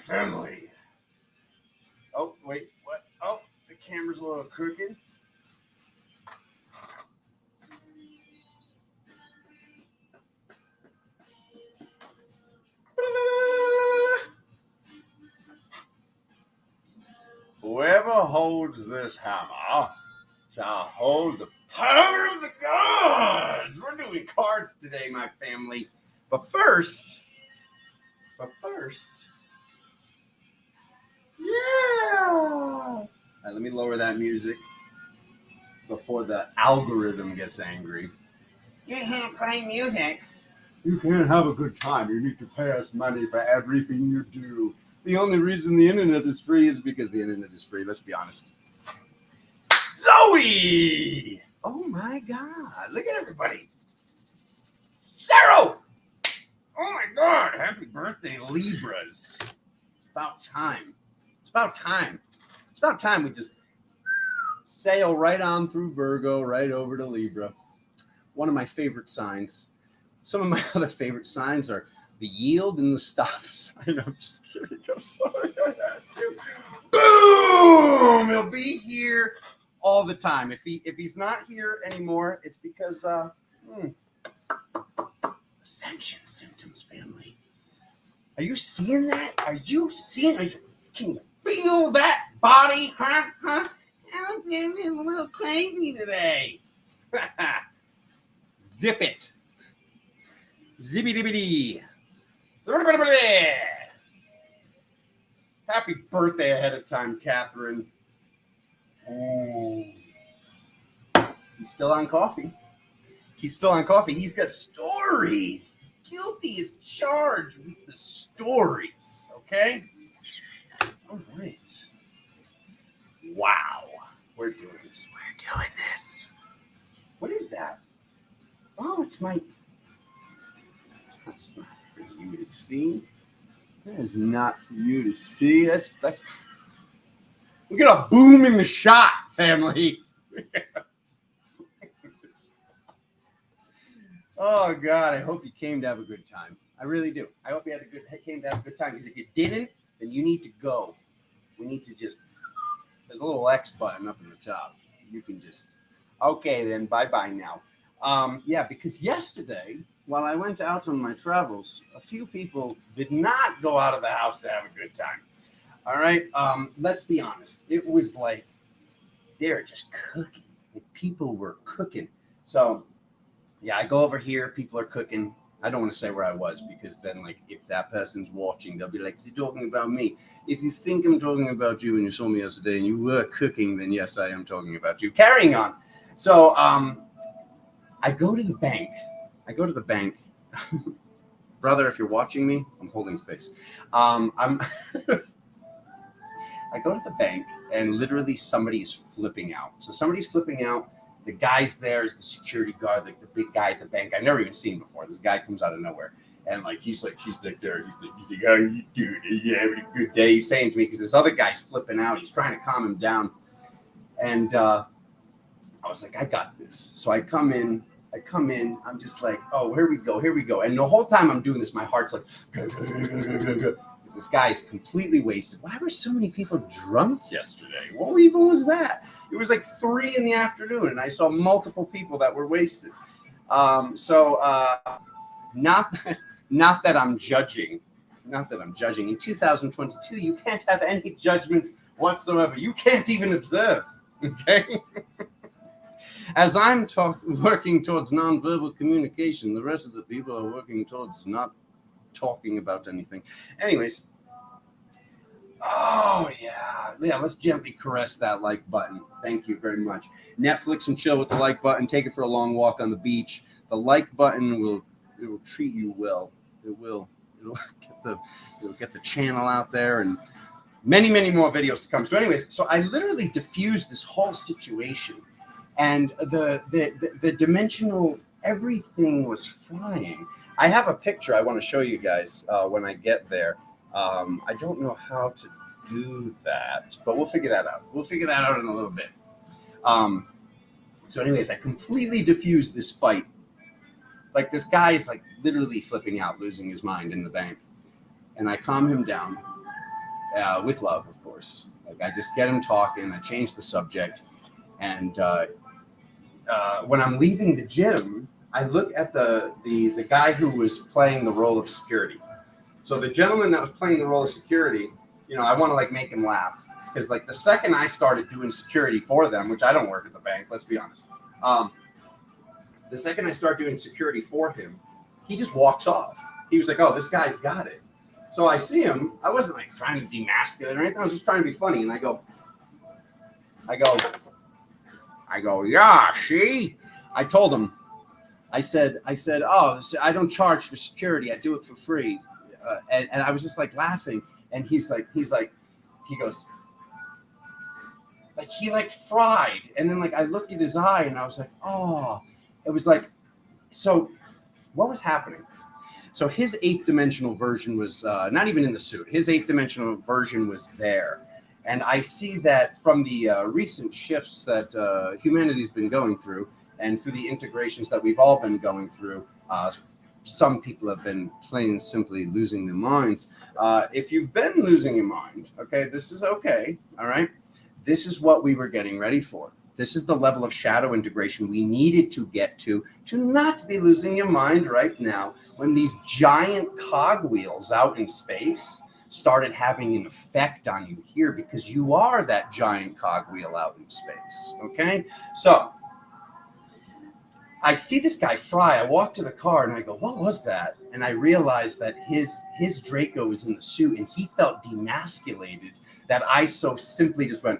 family. Oh, wait, what? Oh, the camera's a little crooked. Whoever holds this hammer shall hold the power of the gods. We're doing cards today, my family. But first, yeah. All right, let me lower that music before the algorithm gets angry. You can't play music. You can't have a good time. You need to pay us money for everything you do. The only reason the internet is free is because the internet is free. Let's be honest. Zoe! Oh my God. Look at everybody. Sarah! Oh my God. Happy birthday, Libras. It's about time. It's about time we just sail right on through Virgo, right over to Libra. One of my favorite signs. Some of my other favorite signs are the yield and the stop sign. I'm just kidding. I'm sorry. I had to. Boom! He'll be here all the time. If he's not here anymore, it's because ascension symptoms, family. Are you seeing that? Can you feel that body? Huh? I'm getting a little crazy today. Zip it. Zippy-dippity. Happy birthday ahead of time, Catherine. Oh. He's still on coffee. He's got stories. Guilty as charged with the stories. Okay? All right. Wow. We're doing this. What is that? Oh, it's my... That's not for you to see. That is not for you to see. That's we got a boom in the shot, family. Oh God, I hope you came to have a good time. I really do. I hope you came to have a good time. Because if you didn't, then you need to go. We need to just. There's a little X button up in the top. You can just. Okay, then bye now. Yeah, because yesterday, while I went out on my travels, a few people did not go out of the house to have a good time. All right, let's be honest. It was like they're just cooking. Like, people were cooking. So, yeah, I go over here. People are cooking. I don't want to say where I was because then, like, if that person's watching, they'll be like, is he talking about me? If you think I'm talking about you and you saw me yesterday and you were cooking, then yes, I am talking about you. Carrying on. So, I go to the bank. Brother, if you're watching me, I'm holding space. I go to the bank and literally somebody is flipping out. So somebody's flipping out. The guy's there is the security guard, like the big guy at the bank. I've never even seen before. This guy comes out of nowhere. And like, she's there. He's like, how are you doing? Are you having a good day? He's saying to me, because this other guy's flipping out. He's trying to calm him down. And I was like, I got this. So I come in. I'm just like, oh, here we go. And the whole time I'm doing this, my heart's like, because this guy's completely wasted. Why were so many people drunk yesterday? What even was that? It was like 3 p.m, and I saw multiple people that were wasted. Not that I'm judging. In 2022, you can't have any judgments whatsoever. You can't even observe. Okay. As I'm working towards nonverbal communication, the rest of the people are working towards not talking about anything. Anyways, oh yeah, let's gently caress that like button. Thank you very much. Netflix and chill with the like button. Take it for a long walk on the beach. The like button will treat you well. It'll get the channel out there and many more videos to come. So anyways, so I literally diffused this whole situation. And the dimensional, everything was flying. I have a picture I want to show you guys when I get there. I don't know how to do that, but we'll figure that out. In a little bit. So anyways, I completely diffused this fight. Like, this guy is like literally flipping out, losing his mind in the bank. And I calm him down. with love, of course. Like I just get him talking. I change the subject, and when I'm leaving the gym, I look at the guy who was playing the role of security. So the gentleman that was playing the role of security, I want to like make him laugh because like the second I started doing security for them, which I don't work at the bank, let's be honest. The second I start doing security for him, he just walks off. He was like, "Oh, this guy's got it." So I see him. I wasn't like trying to demasculate or anything. I was just trying to be funny, and I go, "Yeah, see." I told him. I said, "Oh, I don't charge for security. I do it for free." And I was just like laughing, and he goes, like he like fried, and then like I looked at his eye, and I was like, "Oh," it was like, so what was happening? So his eighth dimensional version was not even in the suit. His eighth dimensional version was there. And I see that from the recent shifts that humanity's been going through and through the integrations that we've all been going through, some people have been plain and simply losing their minds. If you've been losing your mind, okay, this is okay, all right? This is what we were getting ready for. This is the level of shadow integration we needed to get to not be losing your mind right now when these giant cogwheels out in space started having an effect on you here because you are that giant cogwheel out in space, okay? So I see this guy fry. I walk to the car and I go, "What was that?" And I realized that his Draco was in the suit and he felt demasculated that I so simply just went,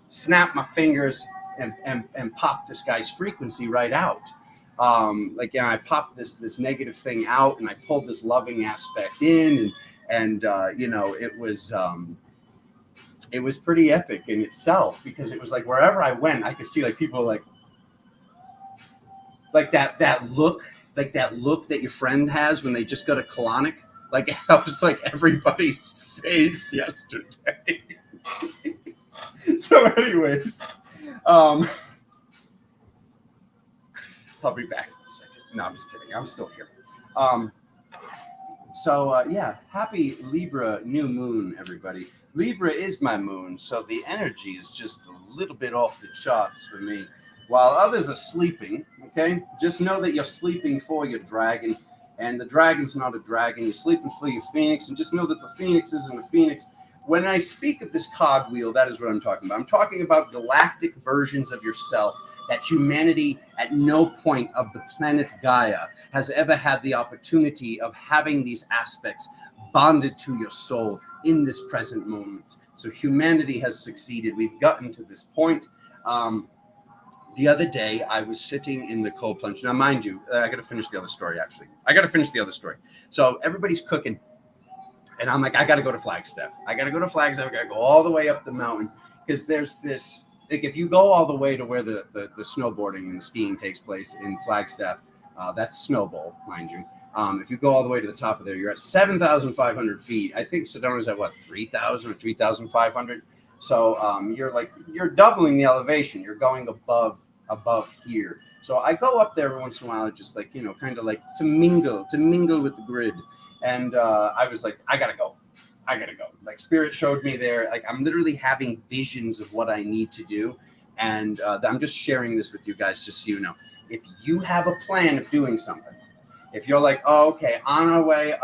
snap my fingers and pop this guy's frequency right out. I popped this negative thing out and I pulled this loving aspect in and it was pretty epic in itself because it was like wherever I went, I could see like people like that look that your friend has when they just go to colonic. Like that was like everybody's face yesterday. So anyways, I'll be back in a second. No, I'm just kidding. I'm still here. Happy Libra new moon, everybody. Libra is my moon, so the energy is just a little bit off the charts for me. While others are sleeping, okay, just know that you're sleeping for your dragon, and the dragon's not a dragon. You're sleeping for your phoenix, and just know that the phoenix isn't a phoenix. When I speak of this cogwheel, that is what I'm talking about. I'm talking about galactic versions of yourself that humanity at no point of the planet Gaia has ever had the opportunity of having these aspects bonded to your soul in this present moment. So humanity has succeeded. We've gotten to this point. The other day, I was sitting in the cold plunge. Now, mind you, I got to finish the other story, actually. So everybody's cooking. And I'm like, I got to go to Flagstaff. I got to go all the way up the mountain because there's this, like if you go all the way to where the snowboarding and the skiing takes place in Flagstaff, that's Snowbowl, mind you. If you go all the way to the top of there, you're at 7,500 feet. I think Sedona's at 3,000 or 3,500. So you're doubling the elevation. You're going above here. So I go up there every once in a while, just like, kind of like to mingle with the grid. And I was like, I gotta go. Like Spirit showed me there. Like I'm literally having visions of what I need to do. And I'm just sharing this with you guys just so you know. If you have a plan of doing something, if you're like, oh, okay, on our way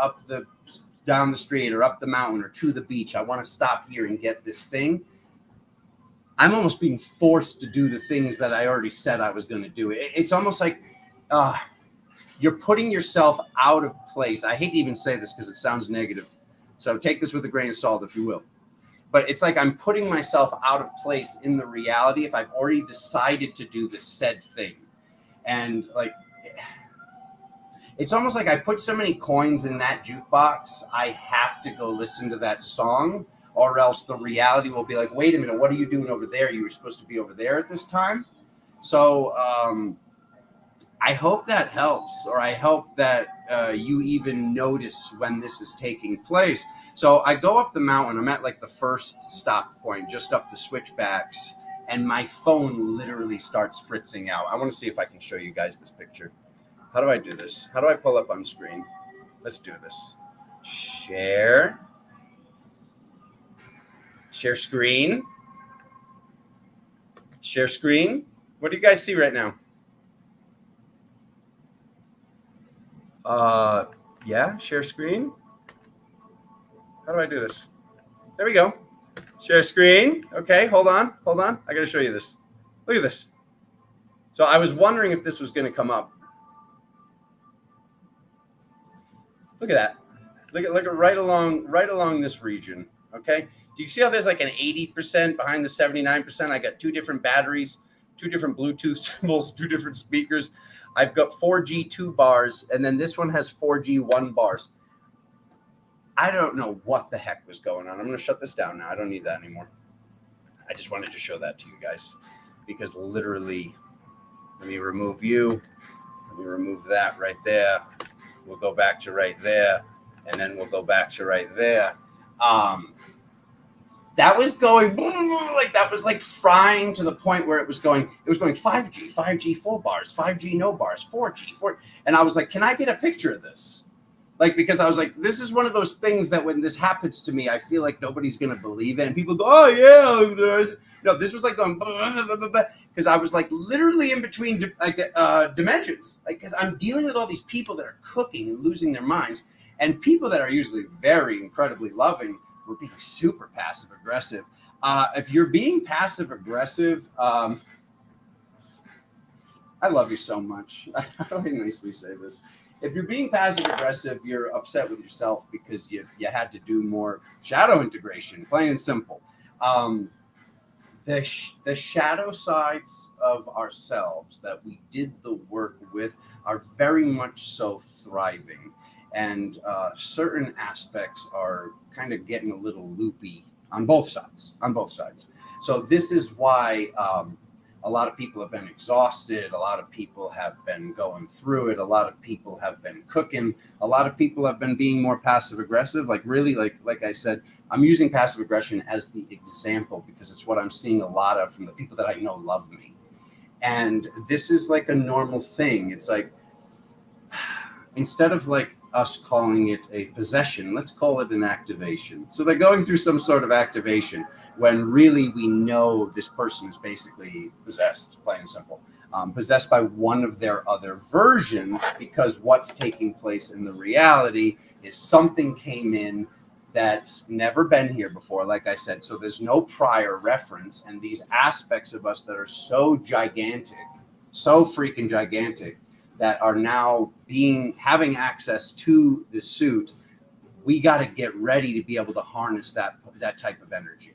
down the street or up the mountain or to the beach, I want to stop here and get this thing. I'm almost being forced to do the things that I already said I was going to do. It's almost like you're putting yourself out of place. I hate to even say this because it sounds negative. So take this with a grain of salt, if you will. But it's like I'm putting myself out of place in the reality if I've already decided to do the said thing. And like, it's almost like I put so many coins in that jukebox, I have to go listen to that song, or else the reality will be like, wait a minute, what are you doing over there? You were supposed to be over there at this time. So I hope that helps, or I hope that you even notice when this is taking place. So I go up the mountain. I'm at like the first stop point, just up the switchbacks, and my phone literally starts fritzing out. I want to see if I can show you guys this picture. How do I do this? How do I pull up on screen? Let's do this. Share. Share screen. Share screen. What do you guys see right now? Yeah, share screen. How do I do this? There we go. Share screen. Okay, hold on. I got to show you this. Look at this. So I was wondering if this was going to come up. Look at that. Look at right along this region. Okay. Do you see how there's like an 80% behind the 79%? I got two different batteries, two different Bluetooth symbols, two different speakers. I've got 4G 2 bars, and then this one has 4G 1 bars. I don't know what the heck was going on. I'm going to shut this down now. I don't need that anymore. I just wanted to show that to you guys because literally, let me remove you. Let me remove that right there. We'll go back to right there, and then we'll go back to right there. That was going like that was like frying to the point where it was going 5G 4 bars, 5G no bars, 4G 4. And I was like, can I get a picture of this? Like, because I was like, this is one of those things that when this happens to me, I feel like nobody's going to believe it. And people go, oh, yeah. No, this was like going, because I was like literally in between dimensions. Like, because I'm dealing with all these people that are cooking and losing their minds. And people that are usually very incredibly loving were being super passive aggressive. If you're being passive aggressive, I love you so much. How do I nicely say this? If you're being passive aggressive, you're upset with yourself because you had to do more shadow integration, plain and simple. The shadow sides of ourselves that we did the work with are very much so thriving. And certain aspects are kind of getting a little loopy on both sides. So this is why a lot of people have been exhausted. A lot of people have been going through it. A lot of people have been cooking. A lot of people have been being more passive aggressive. Like really, like I said, I'm using passive aggression as the example because it's what I'm seeing a lot of from the people that I know love me. And this is like a normal thing. It's like, instead of like us calling it a possession, let's call it an activation. So they're going through some sort of activation when really we know this person is basically possessed, plain and simple, possessed by one of their other versions, because what's taking place in the reality is something came in that's never been here before, like I said. So there's no prior reference, and these aspects of us that are so gigantic, so freaking gigantic, that are now having access to the suit, we got to get ready to be able to harness that type of energy.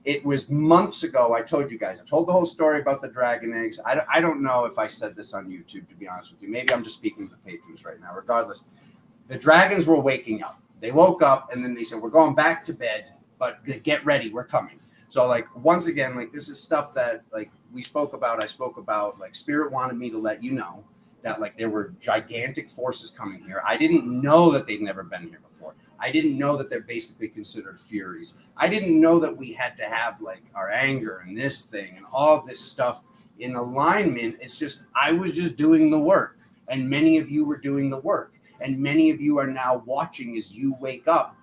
It was months ago. I told you guys. I told the whole story about the dragon eggs. I don't know if I said this on YouTube, to be honest with you. Maybe I'm just speaking to the patrons right now. Regardless, the dragons were waking up. They woke up and then they said, "We're going back to bed, but get ready. We're coming." So, like, once again, like, this is stuff that, like, I spoke about, like, Spirit wanted me to let you know that, like, there were gigantic forces coming here. I didn't know that they'd never been here before. I didn't know that they're basically considered furies. I didn't know that we had to have, like, our anger and this thing and all this stuff in alignment. It's just, I was just doing the work, and many of you were doing the work, and many of you are now watching as you wake up,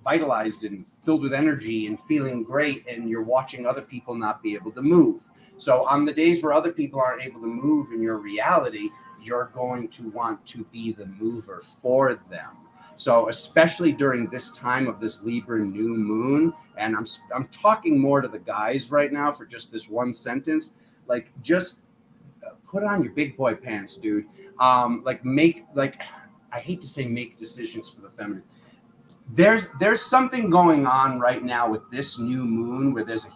vitalized and filled with energy and feeling great, and you're watching other people not be able to move. So on the days where other people aren't able to move in your reality, you're going to want to be the mover for them. So especially during this time of this Libra new moon, and I'm talking more to the guys right now for just this one sentence, like, just put on your big boy pants, dude. I hate to say make decisions for the feminine. There's something going on right now with this new moon where there's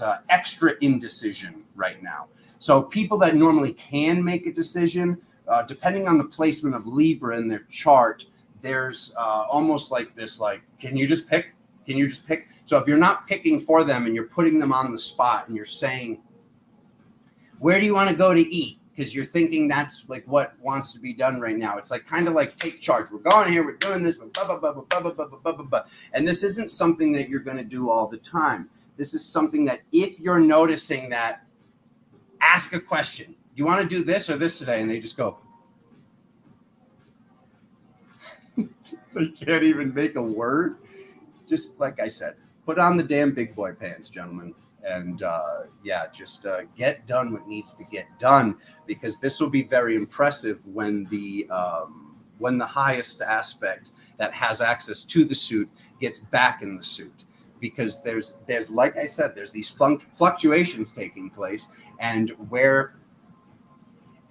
a extra indecision right now. So people that normally can make a decision, depending on the placement of Libra in their chart, there's almost like this, like, can you just pick? Can you just pick? So if you're not picking for them and you're putting them on the spot and you're saying, where do you want to go to eat? Because you're thinking that's like what wants to be done right now. It's like kind of like take charge. We're going here. We're doing this. And this isn't something that you're going to do all the time. This is something that if you're noticing that, ask a question. Do you want to do this or this today? And they just go. They can't even make a word. Just like I said, put on the damn big boy pants, gentlemen. And just get done what needs to get done, because this will be very impressive when the highest aspect that has access to the suit gets back in the suit. Because there's like I said, there's these fluctuations taking place, and where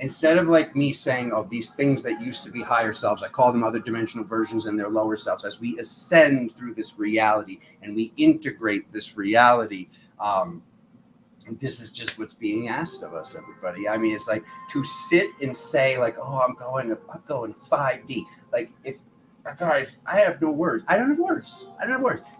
instead of like me saying, oh, these things that used to be higher selves, I call them other dimensional versions and their lower selves. As we ascend through this reality and we integrate this reality, this is just what's being asked of us, everybody. I mean, it's like to sit and say like, oh, I'm going 5D. Like, if guys, I have no words. I don't have words.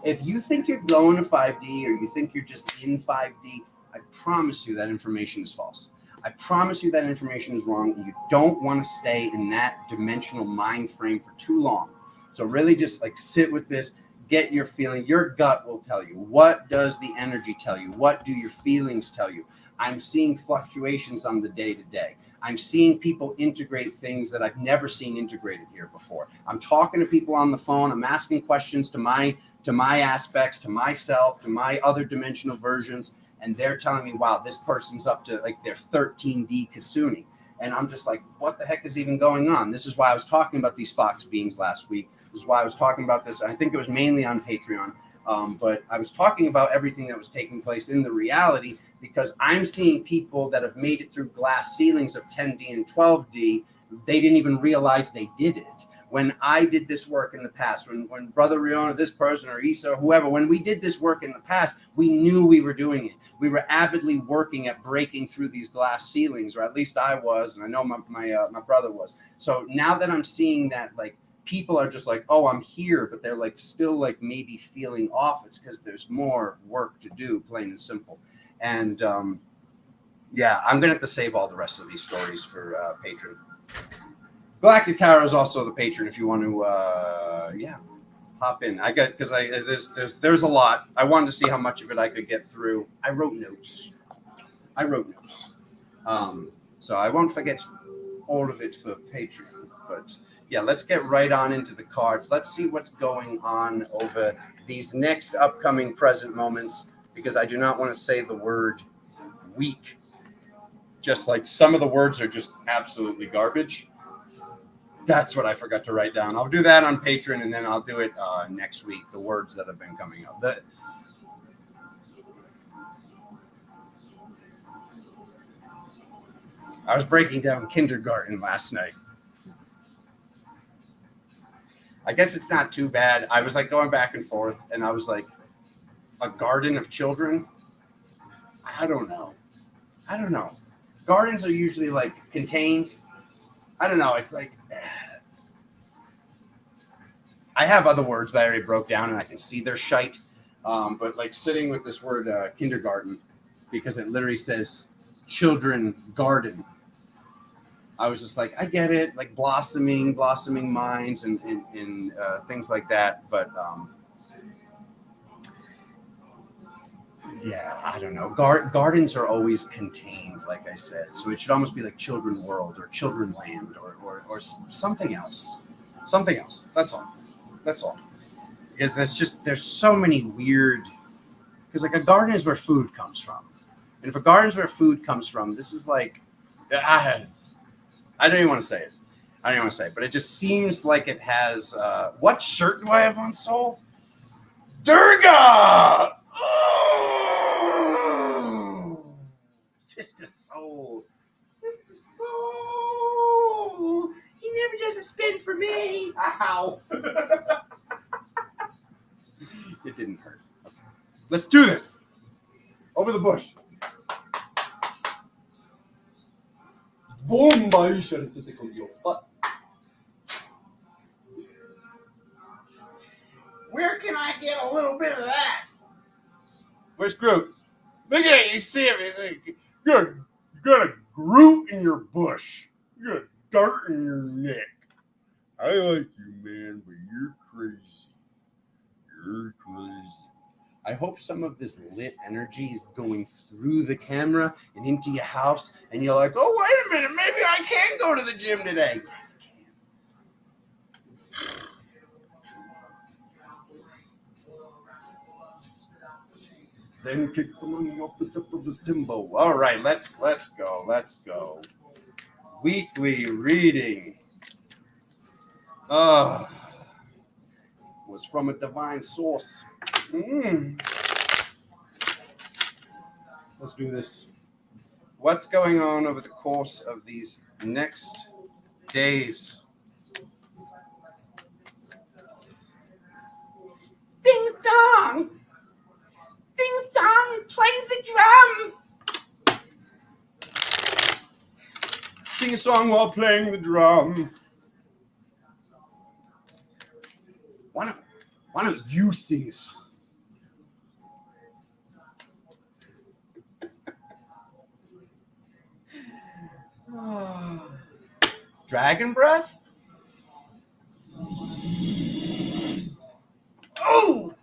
If you think you're going to 5D or you think you're just in 5D, I promise you that information is false. I promise you that information is wrong, and you don't want to stay in that dimensional mind frame for too long. So really just like sit with this, get your feeling. Your gut will tell you. What does the energy tell you? What do your feelings tell you? I'm seeing fluctuations on the day-to-day. I'm seeing people integrate things that I've never seen integrated here before. I'm talking to people on the phone. I'm asking questions to my aspects, to myself, to my other dimensional versions. And they're telling me, wow, this person's up to like their 13D Kasuni. And I'm just like, what the heck is even going on? This is why I was talking about these Fox beings last week. This is why I was talking about this. I think it was mainly on Patreon. But I was talking about everything that was taking place in the reality, because I'm seeing people that have made it through glass ceilings of 10D and 12D. They didn't even realize they did it. When I did this work in the past, when Brother Riona, this person, or Issa, or whoever, when we did this work in the past, we knew we were doing it. We were avidly working at breaking through these glass ceilings, or at least I was, and I know my brother was. So now that I'm seeing that, like, people are just like, oh, I'm here, but they're like still like maybe feeling off, it's because there's more work to do, plain and simple. And I'm gonna have to save all the rest of these stories for Patreon. Galactic Tower is also the patron if you want to hop in. There's a lot. I wanted to see how much of it I could get through. I wrote notes. So I won't forget all of it for Patreon. But yeah, let's get right on into the cards. Let's see what's going on over these next upcoming present moments, because I do not want to say the word weak. Just like some of the words are just absolutely garbage. That's what I forgot to write down. I'll do that on Patreon, and then I'll do it next week, the words that have been coming up. I was breaking down kindergarten last night. I guess it's not too bad. I was like going back and forth, and I was like, a garden of children? I don't know. Gardens are usually like contained. I don't know. It's like, I have other words that I already broke down and I can see their shite. But like sitting with this word kindergarten, because it literally says children garden. I was just like, I get it, like blossoming minds and things like that. But I don't know. Gardens are always contained, like I said. So it should almost be like Children World or Children Land or something else. Something else. That's all. Because there's so many weird, because like a garden is where food comes from. And if a garden is where food comes from, this is like, I don't even want to say it. But it just seems like it has, what shirt do I have on, Soul? Durga! Oh! Sister Soul. He never does a spin for me. Ow. It didn't hurt. Okay. Let's do this. Over the bush. Bomba, where can I get a little bit of that? Where's Groot? Look at it. You see him. He's like, you got a Groot in your bush. You got dirt in your neck. I like you, man, but you're crazy. I hope some of this lit energy is going through the camera and into your house, and you're like, oh, wait a minute, maybe I can go to the gym today. Then kick the money off the tip of his timbo. All right, let's go. Let's go. Weekly reading. Was from a divine source. Let's do this. What's going on over the course of these next days? Sing song. Sing song. Play the drum. Sing a song while playing the drum. Why don't you sing a song? Dragon breath? Oh!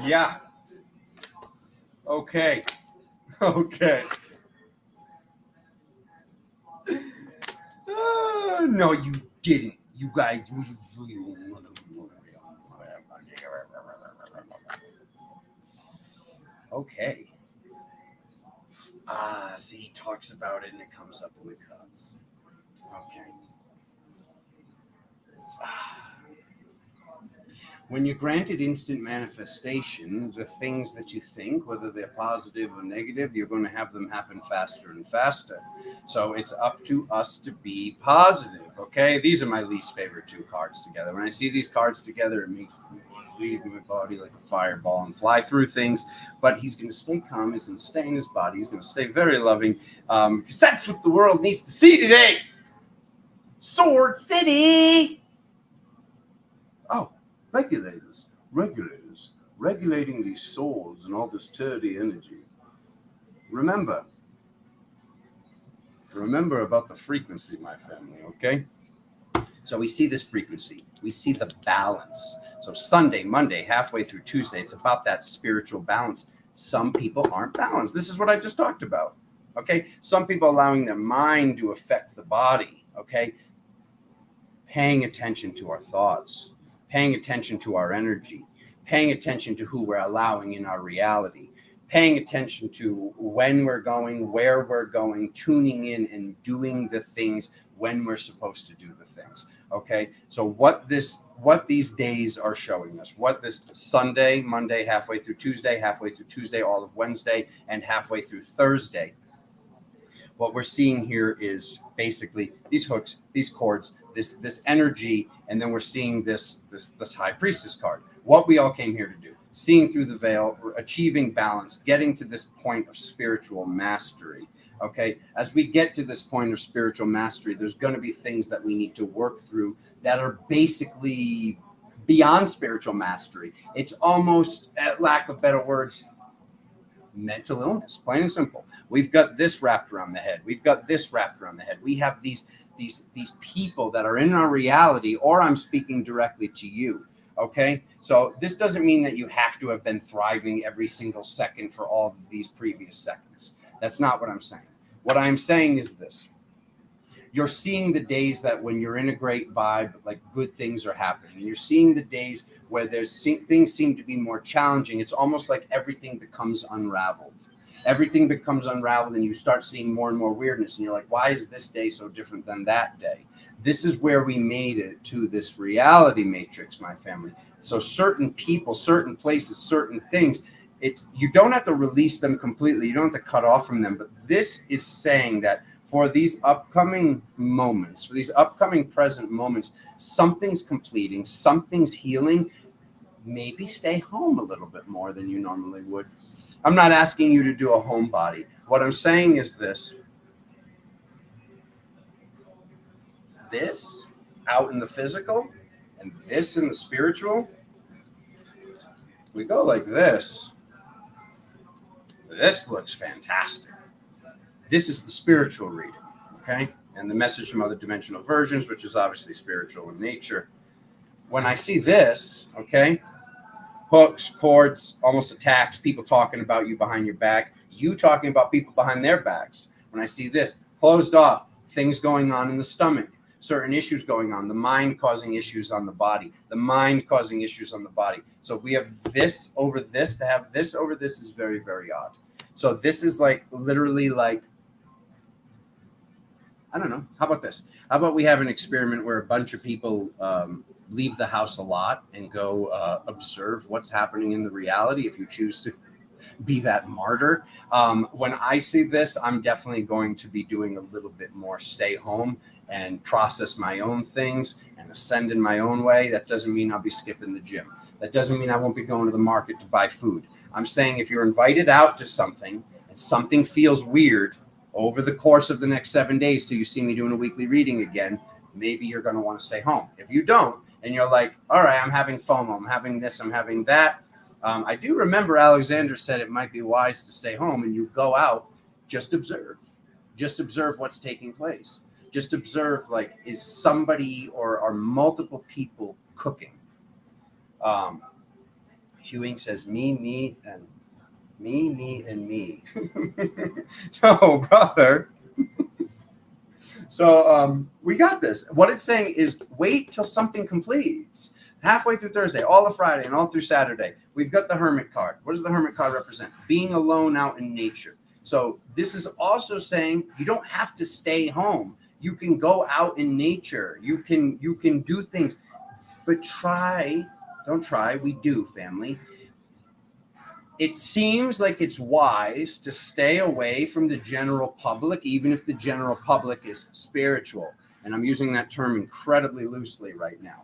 Yeah. Okay. No, you didn't. You guys. Okay. See, he talks about it and it comes up in the cuts. Okay. When you're granted instant manifestation, the things that you think, whether they're positive or negative, you're going to have them happen faster and faster. So it's up to us to be positive, okay? These are my least favorite two cards together. When I see these cards together, it makes me want to leave my body like a fireball and fly through things. But he's going to stay calm. He's going to stay in his body. He's going to stay very loving, because that's what the world needs to see today. Sword City! Oh. Regulators, regulating these swords and all this dirty energy. Remember about the frequency, my family, okay? So we see this frequency. We see the balance. So Sunday, Monday, halfway through Tuesday, it's about that spiritual balance. Some people aren't balanced. This is what I just talked about, okay? Some people allowing their mind to affect the body, okay? Paying attention to our thoughts. Paying attention to our energy, paying attention to who we're allowing in our reality, paying attention to when we're going, where we're going, tuning in and doing the things when we're supposed to do the things. Okay. So what these days are showing us, what this Sunday, Monday, halfway through Tuesday, all of Wednesday, and halfway through Thursday. What we're seeing here is basically these hooks, these cords, this energy, and then we're seeing this High Priestess card. What we all came here to do, seeing through the veil, achieving balance, getting to this point of spiritual mastery. Okay, as we get to this point of spiritual mastery, there's going to be things that we need to work through that are basically beyond spiritual mastery. It's almost, at lack of better words, mental illness, plain and simple. We've got this wrapped around the head. We've got this wrapped around the head. We have these people that are in our reality, or I'm speaking directly to you. Okay. So this doesn't mean that you have to have been thriving every single second for all of these previous seconds. That's not what I'm saying. What I'm saying is this. You're seeing the days that when you're in a great vibe, like good things are happening. And you're seeing the days where things seem to be more challenging. It's almost like everything becomes unraveled. Everything becomes unraveled and you start seeing more and more weirdness. And you're like, why is this day so different than that day? This is where we made it to this reality matrix, my family. So certain people, certain places, certain things, you don't have to release them completely. You don't have to cut off from them. But this is saying that for these upcoming moments, for these upcoming present moments, something's completing, something's healing. Maybe stay home a little bit more than you normally would. I'm not asking you to do a homebody. What I'm saying is this out in the physical, And this in the spiritual, we go like this. This looks fantastic. This is the spiritual reading, okay? And the message from other dimensional versions, which is obviously spiritual in nature. When I see this, okay, hooks, cords, almost attacks, people talking about you behind your back, you talking about people behind their backs. When I see this, closed off, things going on in the stomach, certain issues going on, the mind causing issues on the body, the mind causing issues on the body. So we have this over this. To have this over this is very, very odd. So this is like literally like, I don't know. How about this? How about we have an experiment where a bunch of people leave the house a lot and go observe what's happening in the reality if you choose to be that martyr. When I see this, I'm definitely going to be doing a little bit more stay home and process my own things and ascend in my own way. That doesn't mean I'll be skipping the gym. That doesn't mean I won't be going to the market to buy food. I'm saying if you're invited out to something and something feels weird over the course of the next 7 days till you see me doing a weekly reading again, maybe you're going to want to stay home. If you don't, and you're like, all right, I'm having FOMO, I'm having this, I'm having that. I do remember Alexander said it might be wise to stay home, and you go out, just observe. Just observe what's taking place. Just observe, like, is somebody or are multiple people cooking? Hewing says, me, and me. No, brother. So we got this. What it's saying is wait till something completes. Halfway through Thursday, all of Friday, and all through Saturday, we've got the Hermit card. What does the Hermit card represent? Being alone out in nature. So this is also saying you don't have to stay home. You can go out in nature. You can do things. But we do, family. It seems like it's wise to stay away from the general public, even if the general public is spiritual. And I'm using that term incredibly loosely right now,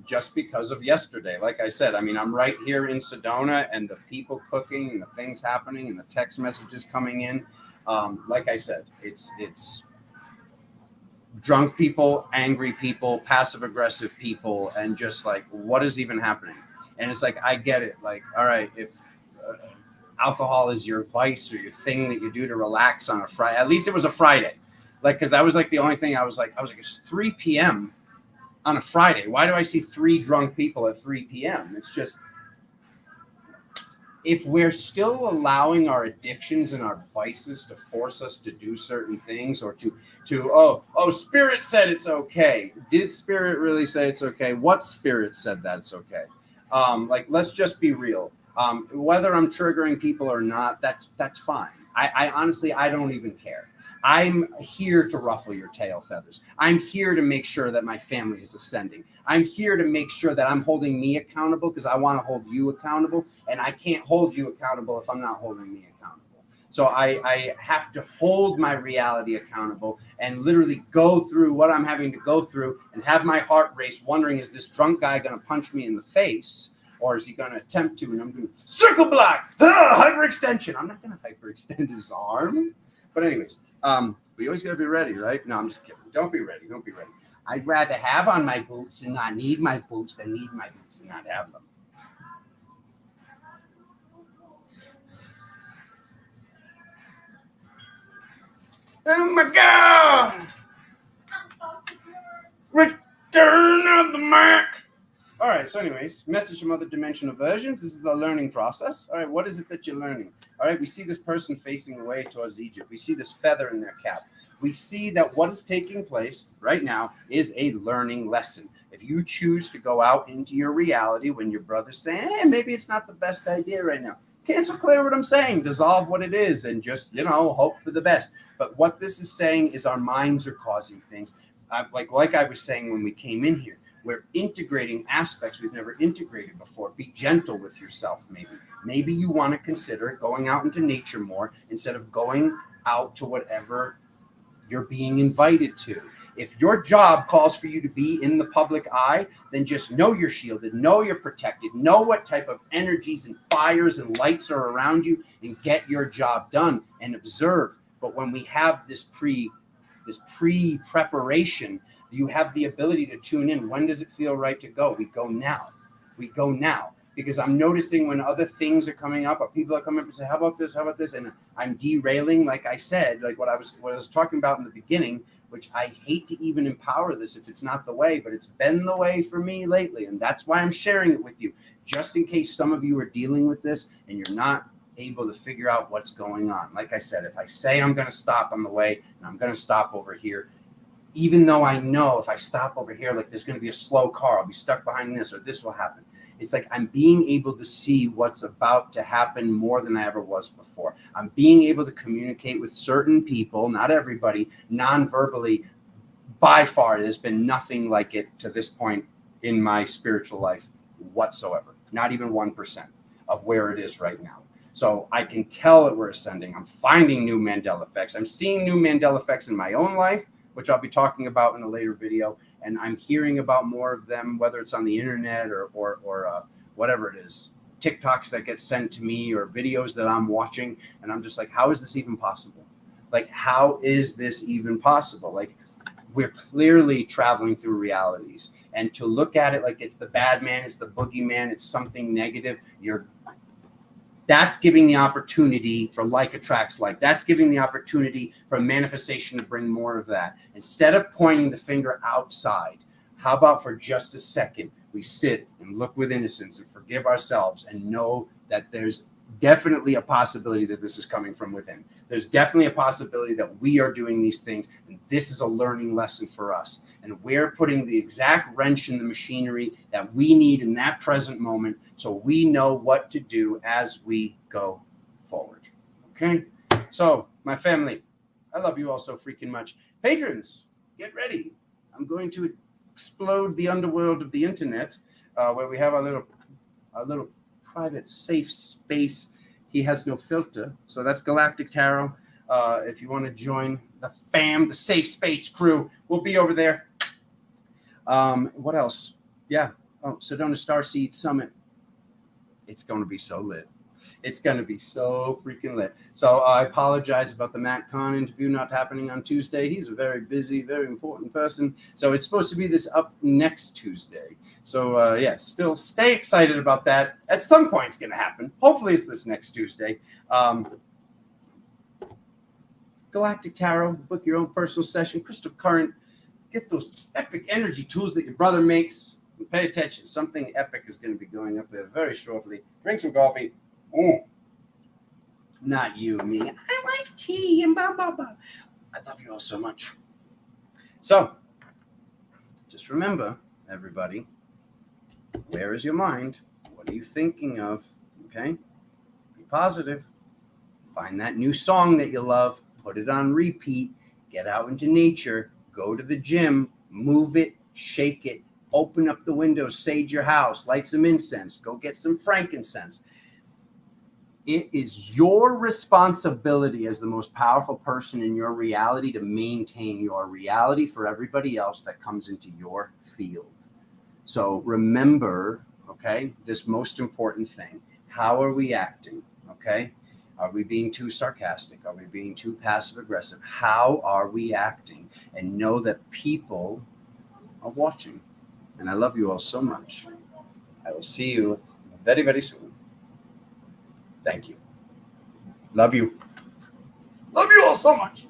just because of yesterday. Like I said, I mean, I'm right here in Sedona, and the people cooking and the things happening and the text messages coming in. Like I said, it's drunk people, angry people, passive aggressive people, and just like, what is even happening? And it's like, I get it. Like, all right, if alcohol is your vice or your thing that you do to relax on a Friday, at least it was a Friday. Like, because that was like the only thing I was like, it's 3 p.m. on a Friday. Why do I see 3 drunk people at 3 p.m.? It's just, if we're still allowing our addictions and our vices to force us to do certain things, or to Spirit said it's okay. Did Spirit really say it's okay? What Spirit said that it's okay? Like, let's just be real. Whether I'm triggering people or not, that's fine. I honestly, I don't even care. I'm here to ruffle your tail feathers. I'm here to make sure that my family is ascending. I'm here to make sure that I'm holding me accountable, because I want to hold you accountable, and I can't hold you accountable if I'm not holding me accountable. So I have to hold my reality accountable and literally go through what I'm having to go through and have my heart race, wondering, is this drunk guy going to punch me in the face? Or is he going to attempt to? And I'm going to circle block, hyperextension. I'm not going to hyperextend his arm. But anyways, we always got to be ready, right? No, I'm just kidding. Don't be ready. Don't be ready. I'd rather have on my boots and not need my boots than need my boots and not have them. Oh my God! Return of the Mac! All right, so anyways, message from other dimensional versions. This is the learning process. All right, what is it that you're learning? All right, we see this person facing away towards Egypt. We see this feather in their cap. We see that what is taking place right now is a learning lesson. If you choose to go out into your reality when your brother's saying, maybe it's not the best idea right now, cancel clear what I'm saying, dissolve what it is, and just, hope for the best. But what this is saying is our minds are causing things. Like I was saying when we came in here, we're integrating aspects we've never integrated before. Be gentle with yourself, maybe. Maybe you want to consider going out into nature more instead of going out to whatever you're being invited to. If your job calls for you to be in the public eye, then just know you're shielded, know you're protected, know what type of energies and fires and lights are around you, and get your job done and observe. But when we have this pre-preparation, You have the ability to tune in. When does it feel right to go? We go now. We go now. Because I'm noticing when other things are coming up, or people are coming up and say, how about this? How about this? And I'm derailing, like I said, like what I was talking about in the beginning, which I hate to even empower this if it's not the way, but it's been the way for me lately. And that's why I'm sharing it with you, just in case some of you are dealing with this and you're not able to figure out what's going on. Like I said, if I say I'm going to stop on the way and I'm going to stop over here, even though I know if I stop over here, like there's going to be a slow car, I'll be stuck behind this, or this will happen. It's like I'm being able to see what's about to happen more than I ever was before. I'm being able to communicate with certain people, not everybody, non-verbally. By far, there's been nothing like it to this point in my spiritual life whatsoever. Not even 1% of where it is right now. So I can tell that we're ascending. I'm finding new Mandela effects. I'm seeing new Mandela effects in my own life, which I'll be talking about in a later video. And I'm hearing about more of them, whether it's on the internet or whatever it is, TikToks that get sent to me or videos that I'm watching. And I'm just like, how is this even possible? Like, how is this even possible? Like, we're clearly traveling through realities. And to look at it like it's the bad man, it's the boogeyman, it's something negative, that's giving the opportunity for like attracts like. That's giving the opportunity for manifestation to bring more of that. Instead of pointing the finger outside, how about for just a second, we sit and look with innocence and forgive ourselves and know that there's definitely a possibility that this is coming from within. There's definitely a possibility that we are doing these things, and this is a learning lesson for us. And we're putting the exact wrench in the machinery that we need in that present moment so we know what to do as we go forward. Okay? So, my family, I love you all so freaking much. Patrons, get ready. I'm going to explode the underworld of the internet where we have our little private safe space. He has no filter. So that's Galactic Tarot. If you want to join the fam, the safe space crew, we'll be over there. What else? Yeah. Oh, Sedona Starseed Summit. It's going to be so lit. It's going to be so freaking lit. So I apologize about the Matt Kahn interview not happening on Tuesday. He's a very busy, very important person. So it's supposed to be this up next Tuesday. So yeah, still stay excited about that. At some point it's going to happen. Hopefully it's this next Tuesday. Galactic Tarot, book your own personal session. Crystal Current. Get those epic energy tools that your brother makes. And pay attention. Something epic is going to be going up there very shortly. Drink some coffee. Oh, not you, me. I like tea and blah, blah, blah. I love you all so much. So, just remember, everybody, where is your mind? What are you thinking of? Okay? Be positive. Find that new song that you love. Put it on repeat. Get out into nature. Go to the gym. Move it. Shake it. Open up the windows. Sage your house. Light some incense. Go get some frankincense. It is your responsibility as the most powerful person in your reality to maintain your reality for everybody else that comes into your field. So remember, okay, this most important thing. How are we acting? Okay? Are we being too sarcastic? Are we being too passive aggressive? How are we acting? And know that people are watching. And I love you all so much. I will see you very, very soon. Thank you. Love you. Love you all so much.